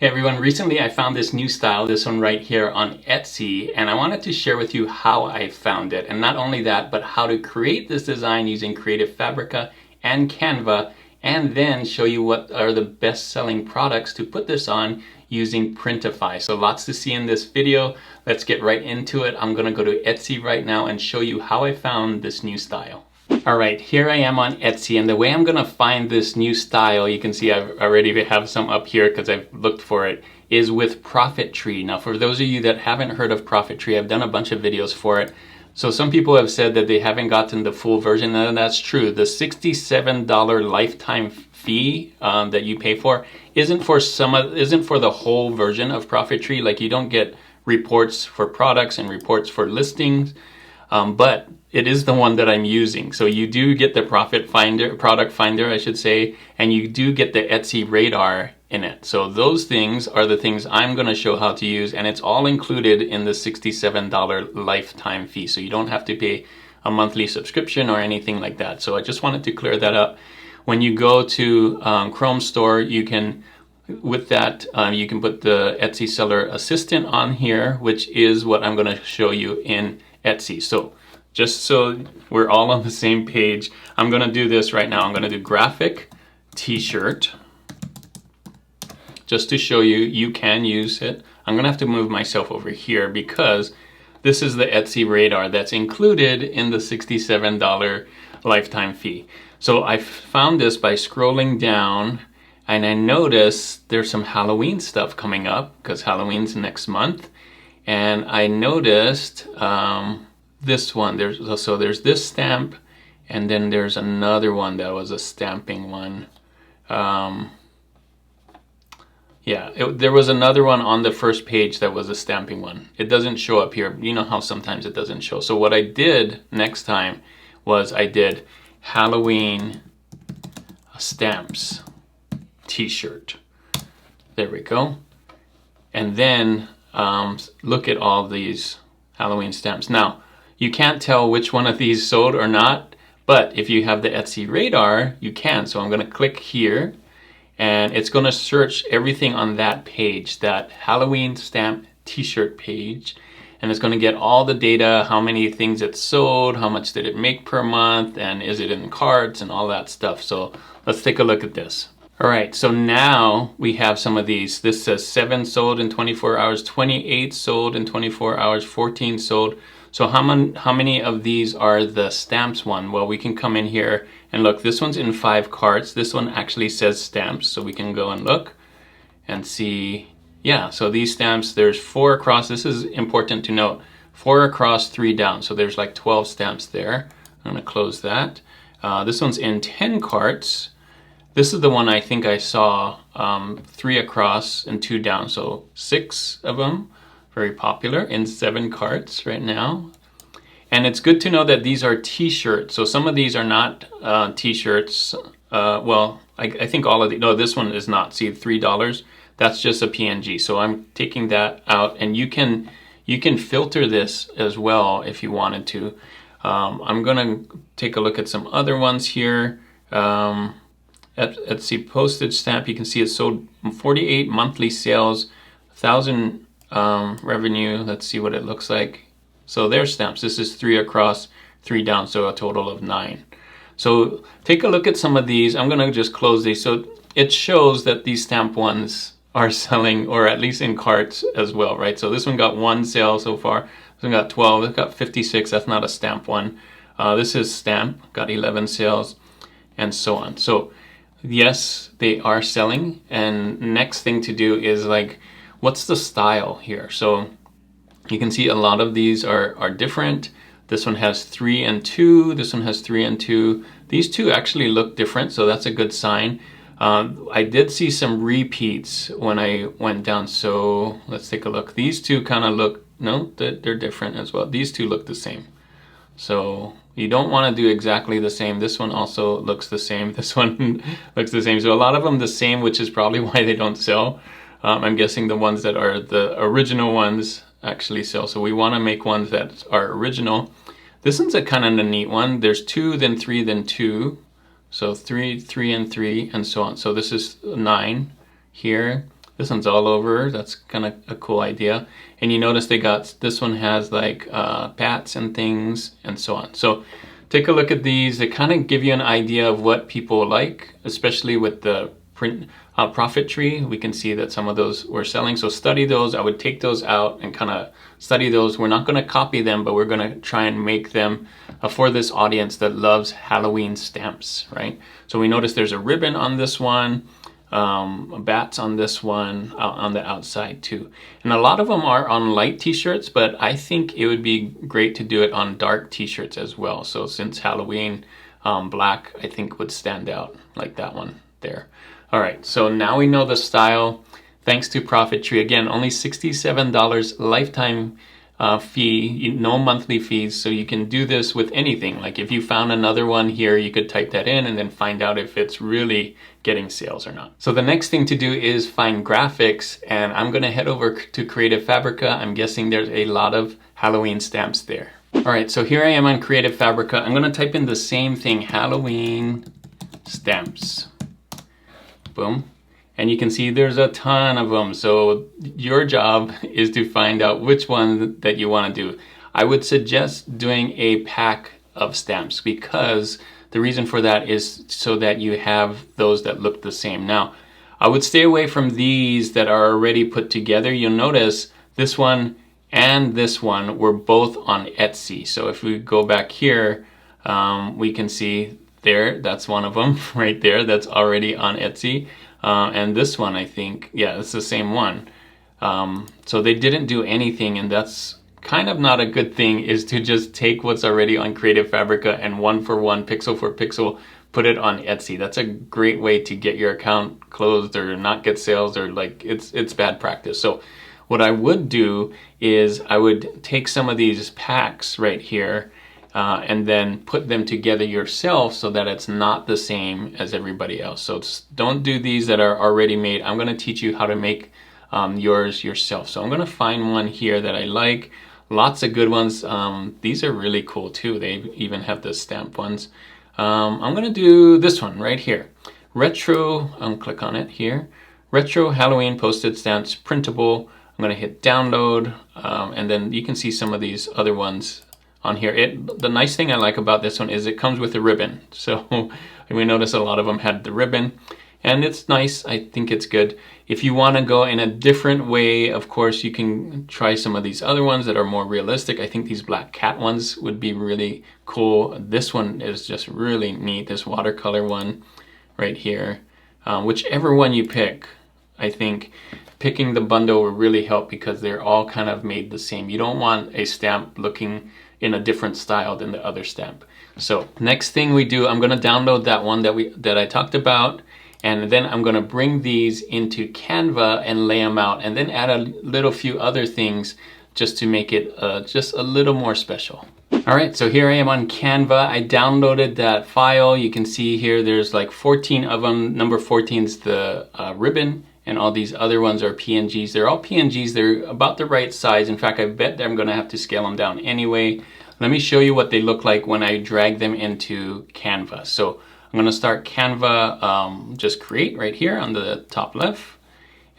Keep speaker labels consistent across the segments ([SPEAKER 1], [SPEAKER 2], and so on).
[SPEAKER 1] Hey everyone, recently I found this new style, this one right here on Etsy, and I wanted to share with you how I found it. And not only that, but how to create this design using Creative Fabrica and Canva, and then show you what are the best-selling products to put this on using Printify. So lots to see in this video. Let's get right into it. I'm gonna go to Etsy right now and show you how I found this new style. Alright, here I am on Etsy, and the way I'm gonna find this new style, you can see I've already have some up here because I've looked for it, is with Profit Tree. Now for those of you that haven't heard of Profit Tree, I've done a bunch of videos for it. So some people have said that they haven't gotten the full version, and that's true. The $67 lifetime fee that you pay for isn't for the whole version of Profit Tree. Like, you don't get reports for products and reports for listings. But it is the one that I'm using. So you do get the product finder, I should say, and you do get the Etsy radar in it. So those things are the things I'm going to show how to use, and it's all included in the $67 lifetime fee. So you don't have to pay a monthly subscription or anything like that. So I just wanted to clear that up. When you go to Chrome Store, you can, with that, you can put the Etsy Seller Assistant on here, which is what I'm going to show you in Etsy. So just so we're all on the same page, I'm gonna do this right now. I'm gonna do graphic t-shirt just to show you you can use it. I'm gonna have to move myself over here because this is the Etsy radar that's included in the $67 lifetime fee. So I found this by scrolling down, and I noticed there's some Halloween stuff coming up because Halloween's next month. And I noticed this one. There's this stamp, and then there's another one that was a stamping one. There was another one on the first page that was a stamping one. It doesn't show up here. You know how sometimes it doesn't show. So what I did next time was I did Halloween stamps t-shirt. There we go. And then look at all these Halloween stamps. Now, you can't tell which one of these sold or not, but if you have the Etsy radar, you can. So I'm going to click here, and it's going to search everything on that page, that Halloween stamp t-shirt page, and it's going to get all the data, how many things it sold, how much did it make per month, and is it in carts and all that stuff. So let's take a look at this. All right, so now we have some of these. This says 7 sold in 24 hours, 28 sold in 24 hours, 14 sold. So how many of these are the stamps one? Well, we can come in here and look. This one's in 5 carts. This one actually says stamps, so we can go and look and see. Yeah, so these stamps, there's 4 across. This is important to note. 4 across, 3 down. So there's like 12 stamps there. I'm gonna close that. This one's in 10 carts. This is the one I think I saw, 3 across and 2 down, so 6 of them, very popular, in 7 carts right now. And it's good to know that these are t-shirts, so some of these are not t-shirts. Well, I think all of the, no, this one is not. See, $3, that's just a PNG, so I'm taking that out, and you can filter this as well if you wanted to. I'm gonna take a look at some other ones here. Etsy postage stamp, you can see it sold 48 monthly sales, 1,000 revenue. Let's see what it looks like. So there's stamps. This is 3 across, 3 down, so a total of 9. So take a look at some of these. I'm gonna just close these. So it shows that these stamp ones are selling, or at least in carts as well, right? So this one got 1 sale so far. This one got 12. It got 56. That's not a stamp one. This is stamp, got 11 sales, and so on. So yes, they are selling, and next thing to do is like, what's the style here? So you can see a lot of these are different. This one has 3 and 2. This one has 3 and 2. These two actually look different, so that's a good sign. I did see some repeats when I went down, so let's take a look. These two kind of look, no, they're different as well. These two look the same. So you don't want to do exactly the same. This one also looks the same. This one looks the same. So a lot of them the same, which is probably why they don't sell. I'm guessing the ones that are the original ones actually sell. So we want to make ones that are original. This one's a kind of a neat one. There's 2, then 3, then 2. So 3, 3, and 3, and so on. So this is 9 here. This one's all over. That's kind of a cool idea. And you notice they got, this one has like bats and things and so on. So take a look at these. They kind of give you an idea of what people like, especially with the print profit tree. We can see that some of those were selling. So study those. I would take those out and kind of study those. We're not going to copy them, but we're going to try and make them for this audience that loves Halloween stamps, right? So we notice there's a ribbon on this one. Bats on this one, on the outside too. And a lot of them are on light t-shirts, but I think it would be great to do it on dark t-shirts as well. So since Halloween, black I think would stand out, like that one there. All right, so now we know the style. Thanks to Profit Tree. Again, only $67 lifetime fee, no monthly fees, so you can do this with anything. Like if you found another one here, you could type that in and then find out if it's really getting sales or not. So the next thing to do is find graphics, and I'm gonna head over to Creative Fabrica. I'm guessing there's a lot of Halloween stamps there. All right, so here I am on Creative Fabrica. I'm gonna type in the same thing, Halloween stamps. Boom. And you can see there's a ton of them. So your job is to find out which one that you want to do. I would suggest doing a pack of stamps, because the reason for that is so that you have those that look the same. Now, I would stay away from these that are already put together. You'll notice this one and this one were both on Etsy. So if we go back here, we can see there, that's one of them right there. That's already on Etsy. And this one, I think, yeah, it's the same one. So they didn't do anything, and that's kind of not a good thing, is to just take what's already on Creative Fabrica and one for one, pixel for pixel, put it on Etsy. That's a great way to get your account closed or not get sales, or like it's bad practice. So what I would do is I would take some of these packs right here and then put them together yourself so that it's not the same as everybody else. So don't do these that are already made. I'm going to teach you how to make yours yourself. So I'm going to find one here that I like. Lots of good ones. These are really cool too. They even have the stamp ones. I'm going to do this one right here. Retro, click on it here. Retro Halloween postage stamps, printable. I'm going to hit download, and then you can see some of these other ones on here. The nice thing I like about this one is it comes with a ribbon. So we notice a lot of them had the ribbon, and it's nice. I think it's good. If you want to go in a different way, of course, you can try some of these other ones that are more realistic. I think these black cat ones would be really cool. This one is just really neat, this watercolor one right here. Whichever one you pick, I think picking the bundle will really help, because they're all kind of made the same. You don't want a stamp looking in a different style than the other stamp. So next thing we do, I'm going to download that one that I talked about, and then I'm going to bring these into Canva and lay them out, and then add a little few other things just to make it just a little more special. All right, so here I am on Canva. I downloaded that file. You can see here there's like 14 of them. Number 14 is the ribbon, and all these other ones are PNGs. They're all PNGs. They're about the right size. In fact, I bet that I'm going to have to scale them down anyway. Let me show you what they look like when I drag them into Canva. So I'm going to start Canva, just create right here on the top left.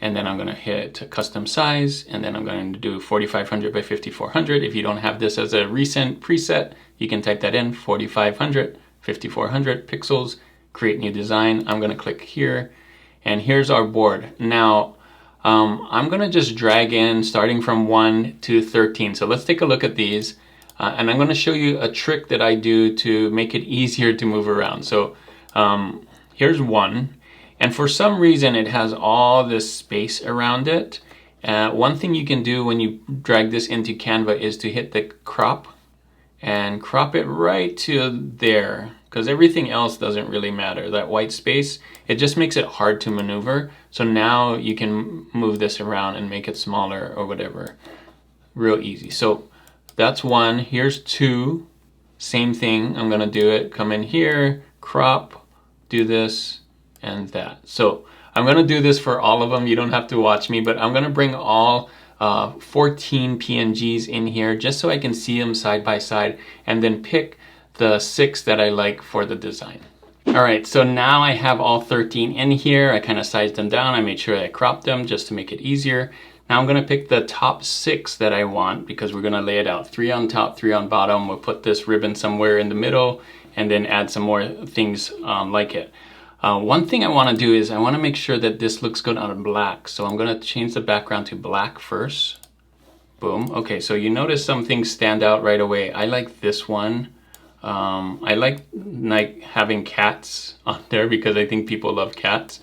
[SPEAKER 1] And then I'm going to hit custom size, and then I'm going to do 4500 by 5400. If you don't have this as a recent preset, you can type that in, 4500, 5400 pixels, create new design. I'm going to click here, and here's our board. Now, I'm going to just drag in starting from 1 to 13. So let's take a look at these, and I'm going to show you a trick that I do to make it easier to move around. So here's 1. And for some reason, it has all this space around it. One thing you can do when you drag this into Canva is to hit the crop and crop it right to there, because everything else doesn't really matter. That white space, it just makes it hard to maneuver. So now you can move this around and make it smaller or whatever. Real easy. So that's 1. Here's 2. Same thing. I'm going to do it. Come in here, crop, do this, and that. So I'm going to do this for all of them. You don't have to watch me, but I'm going to bring all 14 PNGs in here just so I can see them side by side, and then pick the 6 that I like for the design. All All right, so now I have all 13 in here. I kind of sized them down. I made sure I cropped them just to make it easier. Now I'm gonna pick the top 6 that I want because we're gonna lay it out. 3 on top, 3 on bottom. We'll put this ribbon somewhere in the middle and then add some more things like it. One thing I wanna do is I wanna make sure that this looks good on black. So I'm gonna change the background to black first. Boom, okay, so you notice some things stand out right away. I like this one. I like having cats on there because I think people love cats.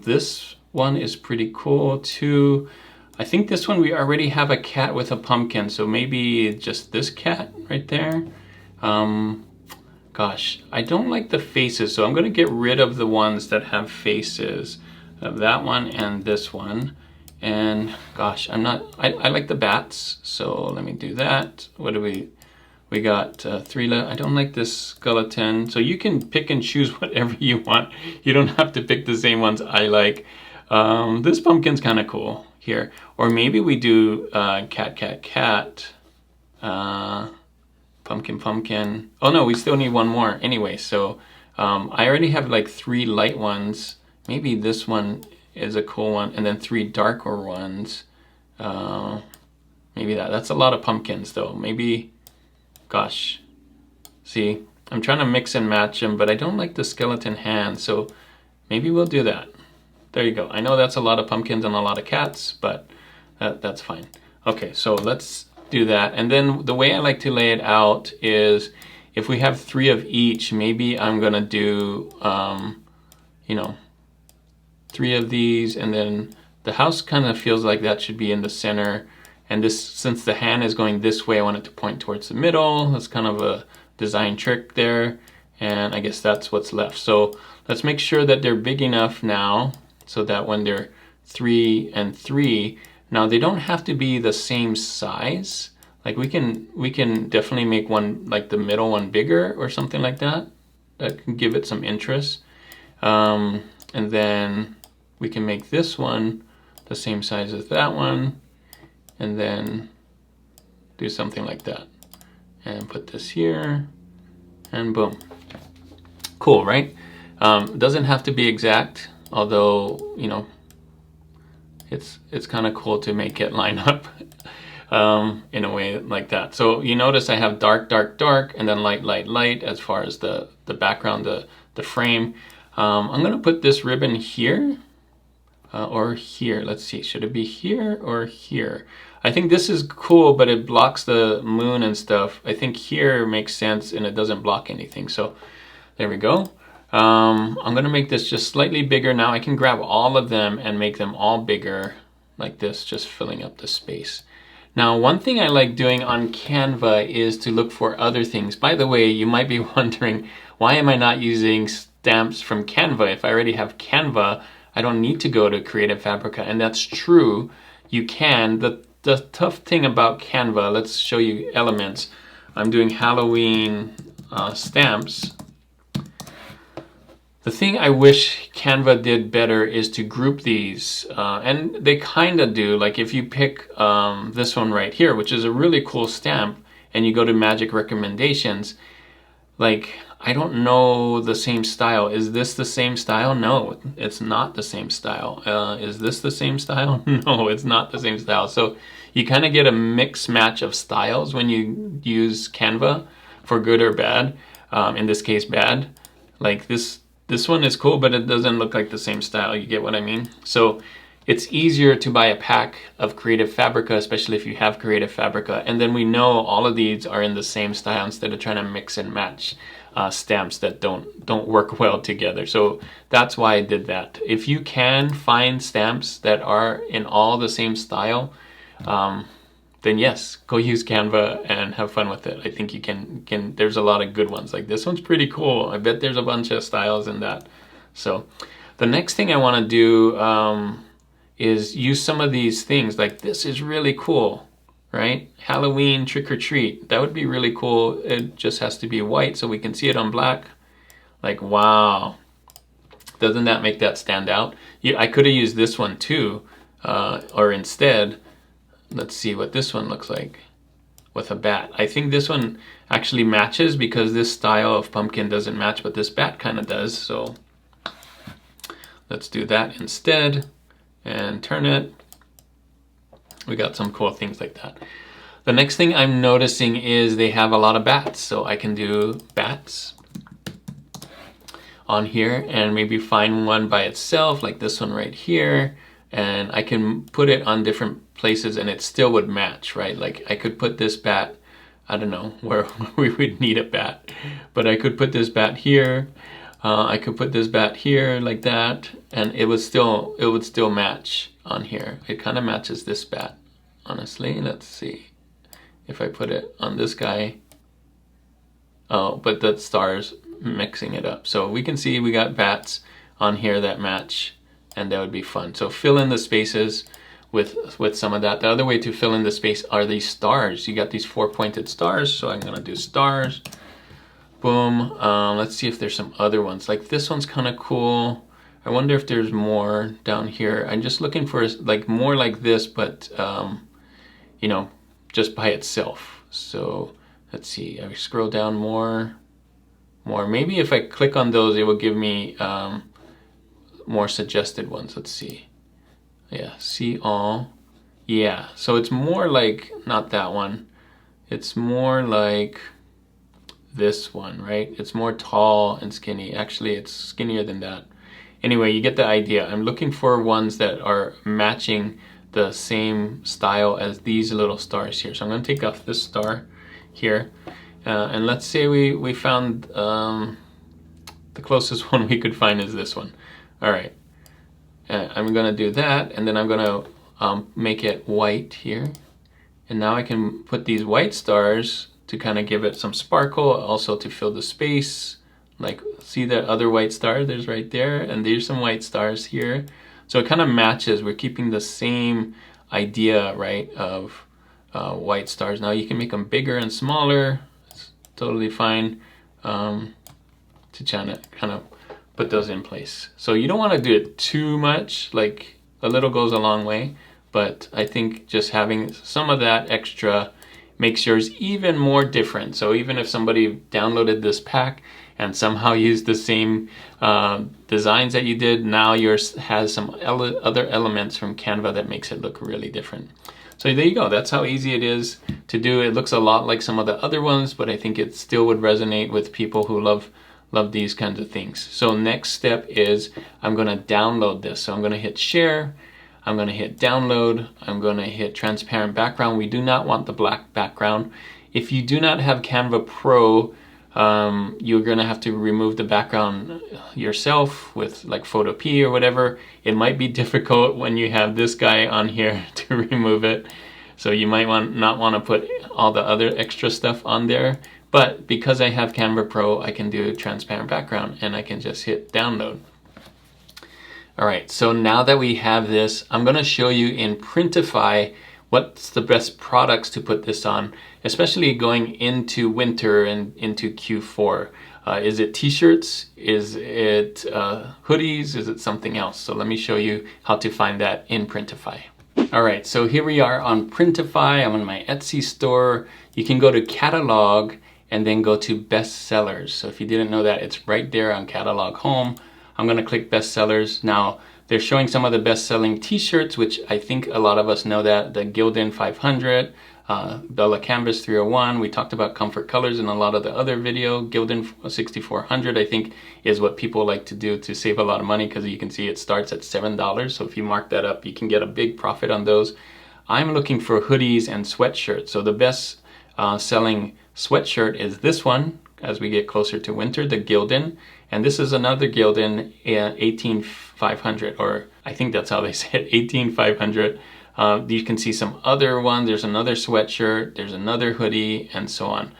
[SPEAKER 1] This one is pretty cool too. I think this one we already have a cat with a pumpkin, so maybe just this cat right there. Gosh, I don't like the faces, so I'm gonna get rid of the ones that have faces. That one and this one. And gosh, I like the bats, so let me do that. What do we got 3, I don't like this skeleton. So you can pick and choose whatever you want. You don't have to pick the same ones I like. This pumpkin's kind of cool here. Or maybe we do cat, pumpkin. Oh no, we still need one more anyway. So I already have like 3 light ones. Maybe this one is a cool one. And then 3 darker ones. Maybe that's a lot of pumpkins though. Maybe, gosh, see, I'm trying to mix and match them, but I don't like the skeleton hand, so maybe we'll do that. There you go. I know that's a lot of pumpkins and a lot of cats, but that's fine. Okay, so let's do that. And then the way I like to lay it out is if we have 3 of each, maybe I'm gonna do, you know, 3 of these, and then the house kind of feels like that should be in the center. And this, since the hand is going this way, I want it to point towards the middle. That's kind of a design trick there. And I guess that's what's left. So let's make sure that they're big enough now so that when they're 3 and 3, now they don't have to be the same size. Like we can definitely make one, like the middle one, bigger or something like that. That can give it some interest. And then we can make this one the same size as that one. And then do something like that. And put this here, and boom. Cool, right? Doesn't have to be exact, although, you know, it's kind of cool to make it line up in a way like that. So you notice I have dark, dark, dark, and then light, light, light as far as the background, the frame. I'm gonna put this ribbon here. Or here, let's see, should it be here or here? I think this is cool, but it blocks the moon and stuff. I think here makes sense and it doesn't block anything. So there we go. I'm gonna make this just slightly bigger. Now I can grab all of them and make them all bigger like this, just filling up the space. Now, one thing I like doing on Canva is to look for other things. By the way, you might be wondering, why am I not using stamps from Canva? If I already have Canva, I don't need to go to Creative Fabrica, and that's true. You can. The tough thing about Canva, let's show you elements. I'm doing Halloween stamps. The thing I wish Canva did better is to group these, and they kind of do. Like if you pick this one right here, which is a really cool stamp, and you go to Magic Recommendations, like, I don't know the same style. Is this the same style? No, it's not the same style. Is this the same style? No, it's not the same style. So you kind of get a mix match of styles when you use Canva, for good or bad. In this case, bad. Like this one is cool, but it doesn't look like the same style. You get what I mean? So it's easier to buy a pack of Creative Fabrica, especially if you have Creative Fabrica. And then we know all of these are in the same style instead of trying to mix and match stamps that don't work well together. So that's why I did that. If you can find stamps that are in all the same style, then yes, go use Canva and have fun with it. I think you can there's a lot of good ones. Like this one's pretty cool. I bet there's a bunch of styles in that. So the next thing I want to do is use some of these things. Like this is really cool, right? Halloween trick or treat. That would be really cool. It just has to be white so we can see it on black. Like, wow. Doesn't that make that stand out? Yeah, I could have used this one too, or instead, let's see what this one looks like. with a bat. I think this one actually matches because this style of pumpkin doesn't match, but this bat kind of does. So let's do that instead and turn it. We got some cool things like that. The next thing I'm noticing is they have a lot of bats. So I can do bats on here and maybe find one by itself, like this one right here. And I can put it on different places and it still would match, right? Like I could put this bat, I don't know where we would need a bat, but I could put this bat here. I could put this bat here like that, and it would still match on here. It kind of matches this bat, honestly. Let's see if I put it on this guy. Oh, but the star's mixing it up. So we can see we got bats on here that match, and that would be fun. So fill in the spaces with some of that. The other way to fill in the space are these stars. You got these 4 pointed stars, so I'm gonna do stars. Boom. Let's see if there's some other ones. Like this one's kind of cool. I wonder if there's more down here. I'm just looking for like more like this, but you know, just by itself. So let's see. I scroll down more. Maybe if I click on those, it will give me more suggested ones. Let's see. Yeah, see all. Yeah, so it's more like, not that one. It's more like this one, right? It's more tall and skinny. Actually, it's skinnier than that. Anyway, you get the idea. I'm looking for ones that are matching the same style as these little stars here. So I'm going to take off this star here. And let's say we found the closest one we could find is this one. All right. I'm going to do that, and then I'm going to make it white here. And now I can put these white stars to kind of give it some sparkle, also to fill the space. Like, see that other white star? There's right there, and there's some white stars here. So it kind of matches. We're keeping the same idea, right, of white stars. Now you can make them bigger and smaller. It's totally fine to kind of put those in place. So you don't want to do it too much, like a little goes a long way, but I think just having some of that extra makes yours even more different. So even if somebody downloaded this pack and somehow used the same designs that you did, now yours has some other elements from Canva that makes it look really different. So there you go. That's how easy it is to do. It looks a lot like some of the other ones, but I think it still would resonate with people who love these kinds of things. So next step is I'm going to download this. So I'm going to hit share. I'm going to hit download. I'm going to hit transparent background. We do not want the black background. If you do not have Canva Pro, you're going to have to remove the background yourself with like Photopea or whatever. It might be difficult when you have this guy on here to remove it. So you might not want to put all the other extra stuff on there. But because I have Canva Pro, I can do transparent background and I can just hit download. All right, so now that we have this, I'm going to show you in Printify what's the best products to put this on, especially going into winter and into Q4. Is it t-shirts? Is it hoodies? Is it something else? So let me show you how to find that in Printify. All right, so here we are on Printify. I'm in my Etsy store. You can go to catalog and then go to bestsellers. So if you didn't know that, it's right there on catalog home. I'm gonna click bestsellers. Now, they're showing some of the best-selling t-shirts, which I think a lot of us know that. The Gildan 500, Bella Canvas 301. We talked about comfort colors in a lot of the other video. Gildan 6400, I think, is what people like to do to save a lot of money, because you can see it starts at $7. So if you mark that up, you can get a big profit on those. I'm looking for hoodies and sweatshirts. So the best selling sweatshirt is this one, as we get closer to winter, the Gildan. And this is another Gildan 18500, or I think that's how they say it, 18500. You can see some other ones. There's another sweatshirt, there's another hoodie, and so on.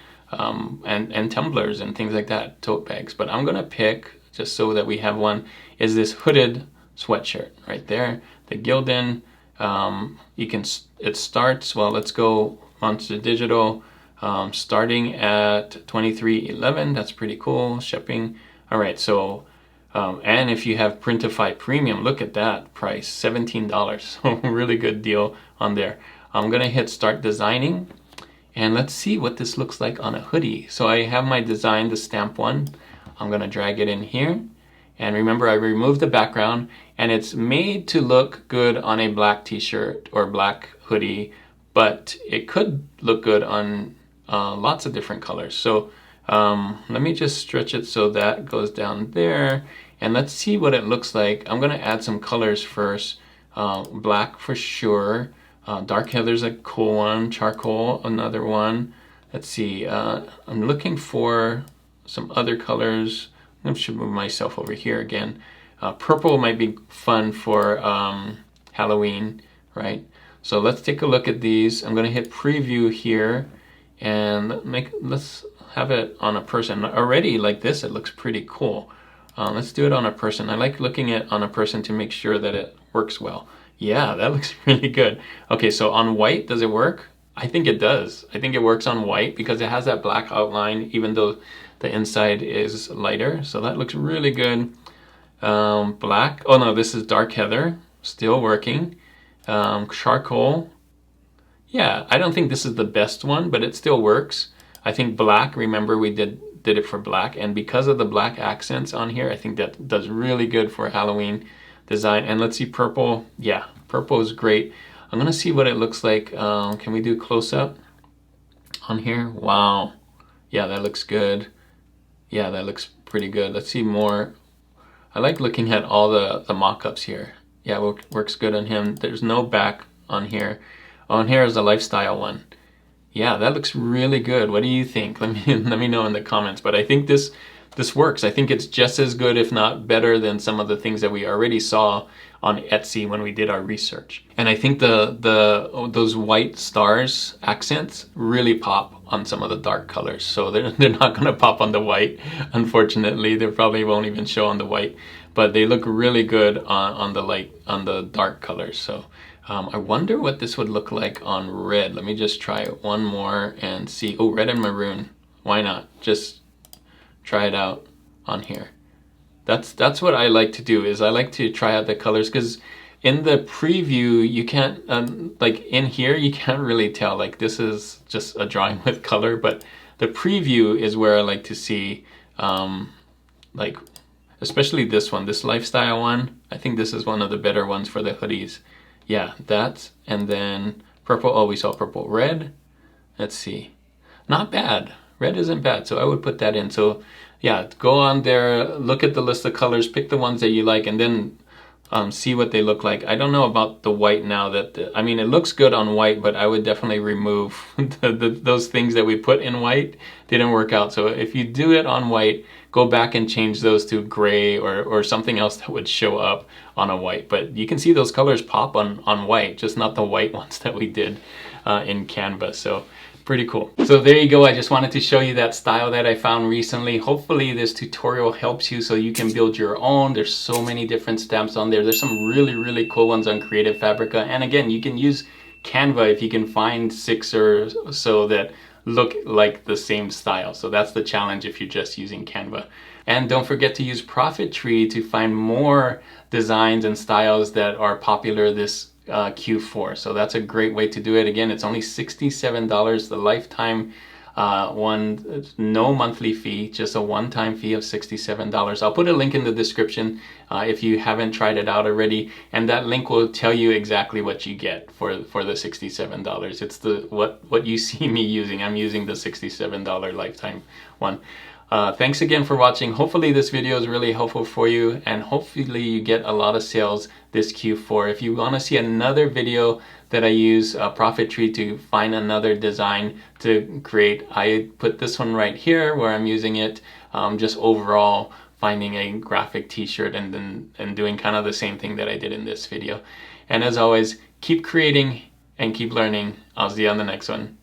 [SPEAKER 1] And tumblers and things like that, tote bags. But I'm gonna pick, just so that we have one, is this hooded sweatshirt right there, the Gildan. It starts, well, let's go onto digital. Starting at $23.11, that's pretty cool, shipping. All right, so, and if you have Printify Premium, look at that price, $17. So really good deal on there. I'm gonna hit start designing, And let's see what this looks like on a hoodie. So I have my design, the stamp one. I'm gonna drag it in here. And remember, I removed the background, and it's made to look good on a black t-shirt or black hoodie, but it could look good on lots of different colors. So let me just stretch it so that goes down there, and let's see what it looks like. I'm gonna add some colors first. Black for sure. Dark heather's a cool one. Charcoal, another one. Let's see, I'm looking for some other colors. I should move myself over here again. Purple might be fun for Halloween, right? So let's take a look at these. I'm gonna hit preview here, and let's have it on a person. Already like this, it looks pretty cool. Let's do it on a person. I like looking at on a person to make sure that it works well. Yeah, that looks really good. Okay, so on white, does it work? I think it does. I think it works on white because it has that black outline, even though the inside is lighter. So that looks really good. Black. Oh no, this is dark heather. Still working. Charcoal. Yeah, I don't think this is the best one, but it still works. I think black, remember we did it for black, and because of the black accents on here, I think that does really good for Halloween design. And let's see, purple. Yeah, purple is great. I'm gonna see what it looks like. Can we do close up on here? Wow. Yeah, that looks good. Yeah, that looks pretty good. Let's see more. I like looking at all the mock-ups here. Yeah, works good on him. There's no back on here. On here is the lifestyle one. Yeah, that looks really good. What do you think? Let me know in the comments. But I think this works. I think it's just as good, if not better, than some of the things that we already saw on Etsy when we did our research. And I think those white stars accents really pop on some of the dark colors. So they're not gonna pop on the white, unfortunately. They probably won't even show on the white, but they look really good on the dark colors. So I wonder what this would look like on red. Let me just try it one more and see. Oh, red and maroon. Why not? Just try it out on here. That's what I like to do, is I like to try out the colors, because in the preview you can't like in here you can't really tell, like this is just a drawing with color, but the preview is where I like to see like especially this one, this lifestyle one. I think this is one of the better ones for the hoodies. Yeah, that, and then purple. Oh, we saw purple. Red, let's see, not bad. Red isn't bad, so I would put that in. So yeah, go on there, look at the list of colors, pick the ones that you like, and then see what they look like. I don't know about the white now. I mean, it looks good on white, but I would definitely remove those things that we put in white. Didn't work out. So if you do it on white, go back and change those to gray or something else that would show up on a white. But you can see those colors pop on white, just not the white ones that we did in Canva. So pretty cool. So there you go. I just wanted to show you that style that I found recently. Hopefully this tutorial helps you so you can build your own. There's so many different stamps on there. There's some really cool ones on Creative Fabrica. And again, you can use Canva if you can find 6 or so that look like the same style. So that's the challenge if you're just using Canva. And don't forget to use Profit Tree to find more designs and styles that are popular this Q4. So that's a great way to do it. Again, it's only $67, the lifetime one, no monthly fee, just a one-time fee of $67. I'll put a link in the description if you haven't tried it out already, and that link will tell you exactly what you get for the $67. It's what you see me using. I'm using the $67 lifetime one. Thanks again for watching. Hopefully this video is really helpful for you, and hopefully you get a lot of sales this Q4. If you want to see another video that I use Profit Tree to find another design to create, I put this one right here where I'm using it just overall finding a graphic t-shirt and doing kind of the same thing that I did in this video. And as always, keep creating and keep learning. I'll see you on the next one.